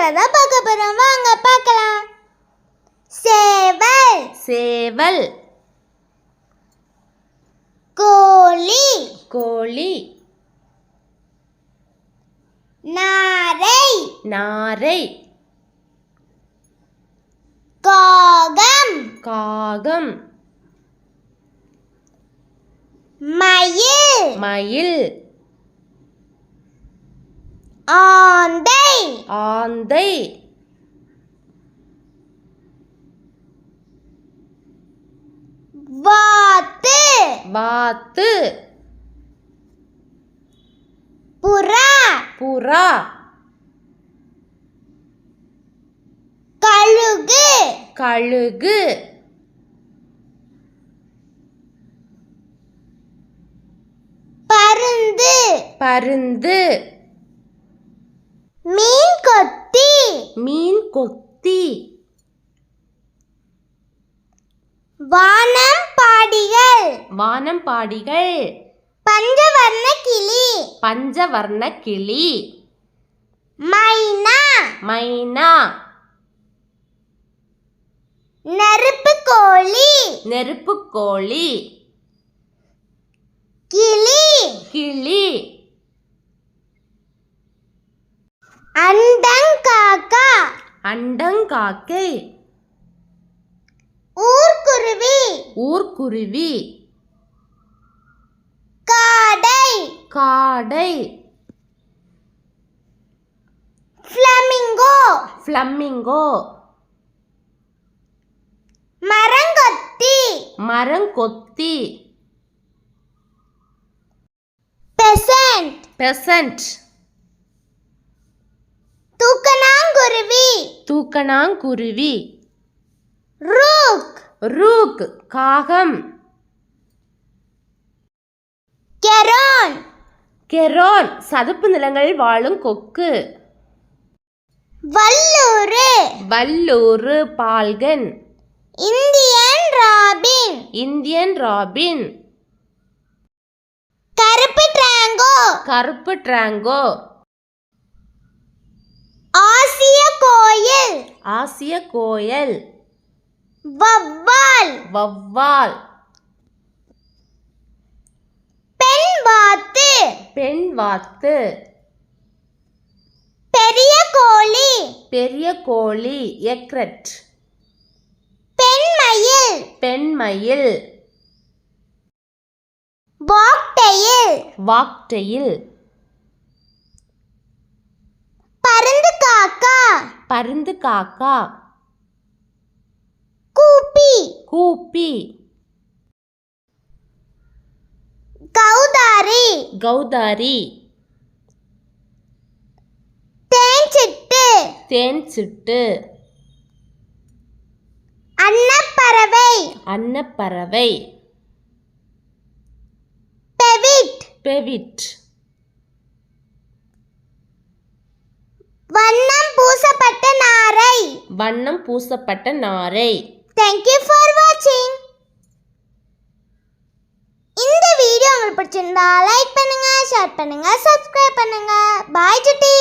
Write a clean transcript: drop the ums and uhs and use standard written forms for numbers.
என்னன்றத பார்க்க போறோம், வாங்க பார்க்கலாம். சேவல் சேவல். கோழி கோழி. நாரை நாரை. காகம் காகம். மயில் மயில். ஆந்தை ஆந்தை. வாத்து வாத்து. புறா புறா. கழுகு கழுகு. பருந்து பருந்து. மீன் கொத்தி மீன் கொத்தி. வானம்பாடிகள் வானம்பாடிகள். பஞ்சவர்ண கிளி பஞ்சவர்ண கிளி. மைனா மைனா. நெருப்பு கோழி நெருப்புக்கோழி. கிளி கிளி. அண்டங்காக்கா அண்டங்காக்கை. ஊர்க்குருவி ஊர்க்குருவி. காடை காடை. Flamingo flamingo. மரங்கொத்தி மரங்கொத்தி. Pheasant pheasant. தூக்கணாங்குருவி தூக்கணாங்குருவி. ரூக் ரூக் காகம். கெரோன் கெரோன் சதுப்பு நிலங்களில் வாழும் கொக்கு. வல்லூறு வல்லூறு falcon. Indian robin Indian robin. கருப்பு டிராங்கோ கருப்பு டிராங்கோ. ஆசிய கோயில் ஆசிய கோயல். வவ்வால் வவ்வால். பெண் வாத்து பெண் வாத்து. பெரிய கோழி பெரிய கோழி எக்ரெட். பெண்மயில் பெண்மயில். பாக்டெயில் வாக்டெயில். பருந்து காக்கா பருந்து காக்கா. கூப்பி கூப்பி. கௌதாரி கௌதாரி. தேன்சிட்டு தேன் சிட்டு. அன்னப்பறவை அன்னப்பறவை. பெவிட் பெவிட். வண்ணம் பூசப்பட்ட நாரை. வண்ணம் பூசப்பட்ட நாரை. Thank you for watching. இந்த வீடியோ உங்களுக்கு பிடிச்சிருந்தா லைக் பண்ணுங்க, ஷேர் பண்ணுங்க, சப்ஸ்கிரைப் பண்ணுங்க. பாய் சுட்டி.